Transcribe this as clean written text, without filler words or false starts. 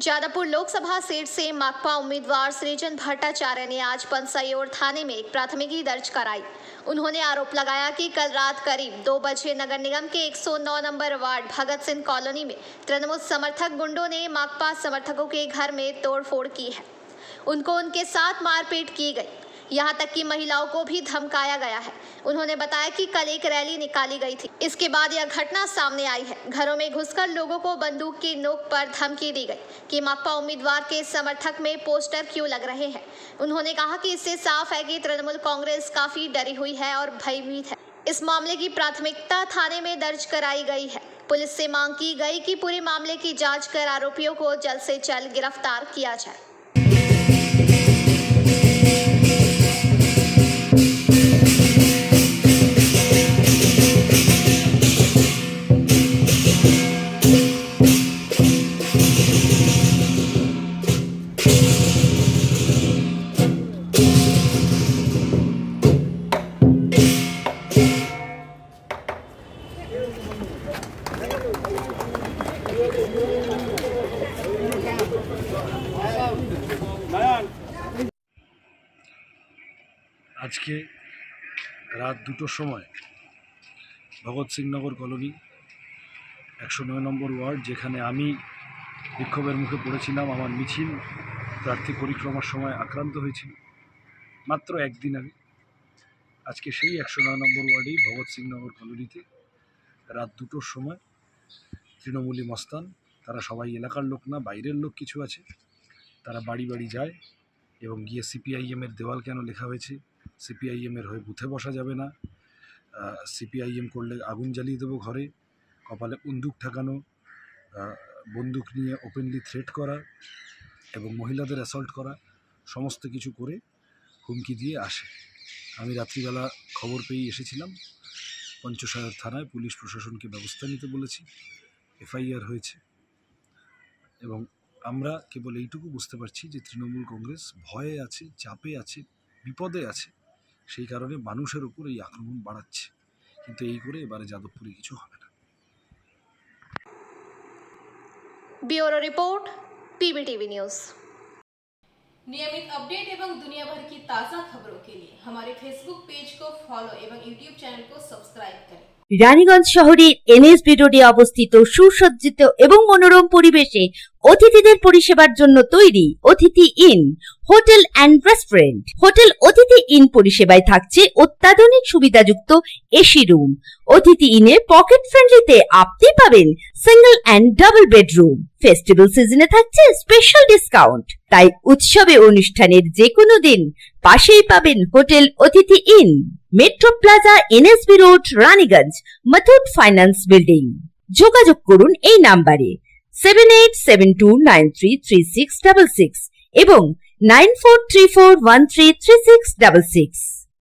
Jadavpur Lok Sabha seat से माकपा उम्मीदवार सृजन भट्टाचार्य ने आज पंसैयोर थाने में एक प्राथमिकी दर्ज कराई। उन्होंने आरोप लगाया कि कल रात करीब 2 बजे नगर निगम के 109 number ward Bhagat Singh colony में तृणमूल समर्थक गुंडों ने माकपा समर्थकों के घर में तोड़फोड़ की है। उनको उनके साथ मारपीट की गई, यहाँ तक कि महिलाओं को भी धमकाया गया है। उन्होंने बताया कि कल एक रैली निकाली गई थी, इसके बाद यह घटना सामने आई है। घरों में घुसकर लोगों को बंदूक की नोक पर धमकी दी गई कि माकपा उम्मीदवार के समर्थक में पोस्टर क्यों लग रहे हैं। उन्होंने कहा कि इससे साफ है कि तृणमूल कांग्रेस काफी डरी हुई है और भयभीत है। इस मामले की प्राथमिकता थाने में दर्ज कराई गई है। पुलिस से मांग की गई कि पूरे मामले की जाँच कर आरोपियों को जल्द से जल्द गिरफ्तार किया जाए। आज के रात 2টোর সময় ভগৎ সিং নগর কলোনি 109 নম্বর ওয়ার্ড, যেখানে আমি বিক্ষোভের মুখে পড়েছিলাম, আমার মিছিল প্রার্থী পরিক্রমার সময় আক্রান্ত হয়েছিল মাত্র একদিন আগে। আজকে সেই 109 নম্বর ওয়ার্ডেই ভগৎ সিং নগর কলোনিতে রাত 2টোর সময় তৃণমূলী মস্তান, তারা সবাই এলাকার লোক না, বাইরের লোক কিছু আছে, তারা বাড়ি বাড়ি যায় এবং গিয়ে সিপিআইএমের দেওয়াল কেন লেখা হয়েছে, সিপিআইএমের হয়ে বুথে বসা যাবে না, সিপিআইএম করলে আগুন জ্বালিয়ে দেবো ঘরে, কপালে বন্দুক ঠেকানো, বন্দুক নিয়ে ওপেনলি থ্রেট করা এবং মহিলাদের অ্যাসল্ট করা, সমস্ত কিছু করে হুমকি দিয়ে আসে। আমি রাত্রিবেলা খবর পেয়ে এসেছিলাম পঞ্চশায়র থানায়, পুলিশ প্রশাসনকে ব্যবস্থা নিতে বলেছি, এফআইআর হয়েছে এবং আমরা কেবল এইটুকু বুঝতে পারছি যে তৃণমূল কংগ্রেস ভয়ে আছে, চাপে আছে, বিপদে আছে, সেই কারণে মানুষের উপর এই আক্রমণ বাড়াচ্ছে। কিন্তু এই করে এবারে যাদবপুরে কিছু হবে না। Bureau report, PBTV news. नियमित अपडेट एवं दुनिया भर की ताज़ा खबरों के लिए हमारे फेसबुक पेज को फॉलो एवं यूट्यूब चैनल को सब्सक्राइब करें। রানীগঞ্জ শহরের এনএসবি রোডে অবস্থিত সুসজ্জিত এবং মনোরম পরিবেশে অতিথিদের পরিষেবার জন্য তৈরি অতিথি in hotel and restaurant. Hotel অতিথি ইন পরিষেবায় থাকছে অত্যাধুনিক সুবিধাযুক্ত এসি রুম। অতিথি ইনে পকেট ফ্রেন্ডলিতে আপনি পাবেন single and double bedroom. Festival সিজনে থাকছে স্পেশাল ডিসকাউন্ট। তাই উৎসবে অনুষ্ঠানের যে কোনো দিন পাশেই পাবেন হোটেল অতিথি in, metro plaza, NSB road, Raniganj, Muthoot finance building. যোগাযোগ করুন এই নাম্বারে 7872933666 এবং 9434133666।